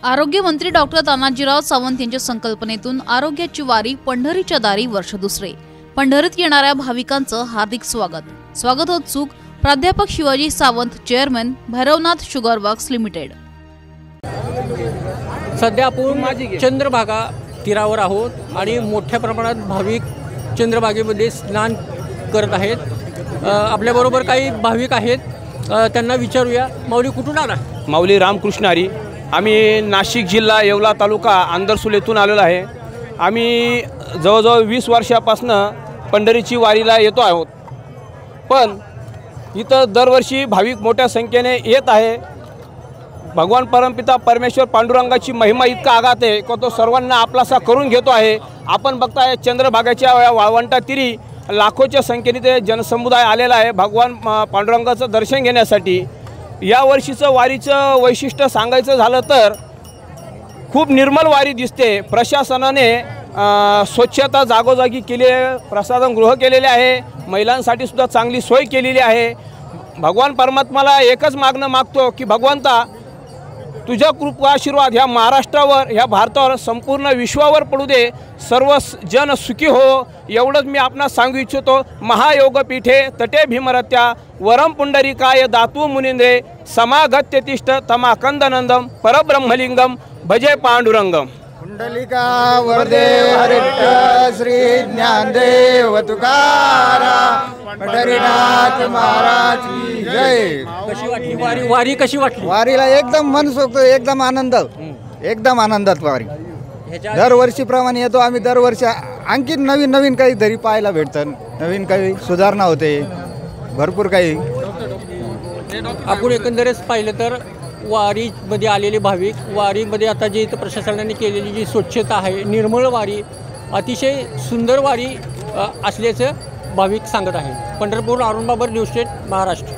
आरोग्यमंत्री डॉक्टर तानाजीराव सावंत यांच्या संकल्पनेतून आरोग्याची वारी पंढरीच्या दारी वर्ष दुसरे। पंढरीत येणाऱ्या भाविकांचं हार्दिक स्वागतोत्सुक प्राध्यापक Shivaji Sawant, chairman, Bhairavnath sugar works limited. सध्या आपण चंद्रभागा तीरावर आहोत आणि मोठ्या प्रमाणात भाविक चंद्रभागेमध्ये स्नान करत आहेत। आपल्याबरोबर काही भाविक आहेत, त्यांना विचारूया। माऊली कुठून आला? माऊली रामकृष्ण हरी। आम्ही नाशिक जिल्हा येवला तालुका आंदरसूल येथून आलेलो आहे। आम्ही जवळजवळ 20 वर्षापासून पंढरीची वारीला येतो आहोत, पण इथं दरवर्षी भाविक मोठ्या संख्येने येत आहे। भगवान परमपिता परमेश्वर पांडुरंगाची महिमा इतका आगात आहे की तो सर्वांना आपलासा करून घेतो आहे। आपण बघताय चंद्रभागेच्या वाळवंटा तीरी लाखोच्या संख्येने ते जनसमुदाय आलेला आहे भगवान पांडुरंगाचं दर्शन घेण्यासाठी। या वर्षीचं वारीचं वैशिष्ट्य सांगायचं झालं तर खूप निर्मल वारी दिसते। प्रशासनाने स्वच्छता जागोजागी केली आहे, प्रसाधनगृह केलेले आहे, महिलांसाठी सुद्धा चांगली सोय केलेली आहे। भगवान परमात्म्याला एकच मागणं मागतो की भगवंता तुझ्या कृपा आशीर्वाद ह्या महाराष्ट्रावर, ह्या भारतावर, संपूर्ण विश्वावर पडू दे, सर्व जन सुखी हो, एवढंच मी आपणास सांगू इच्छितो। महायोगपीठे तटे भीमरत्या वरम पुंडरीकाय दातू मुनींद्रे समागत्य तिष्ठ तमाकंदनंदम परब्रह्मलिंगम भजे पांडुरंगम। कुंडलिका वरदेव हरिट्ठ श्री ज्ञानदेव तुकाराम पंढरीनाथ महाराज की जय। कशी वाटली वारी कशी वाटली? वारीला एकदम मनसोक्त, एकदम आनंदात वारी। दरवर्षीप्रमाणे येतो आम्ही। दरवर्षी आणखी नवीन काहीतरी पाहायला भेटतं, नवीन काही सुधारणा होते, भरपूर काही। आपण एकंदरीत पाहिलं तर वारीमध्ये आलेले भाविक, वारीमध्ये आता जी इथं प्रशासनाने केलेली जी स्वच्छता आहे, निर्मळ वारी, अतिशय सुंदर वारी असल्याचं भाविक सांगत आहे। Pandharpur, Arun Babar, news state, Maharashtra.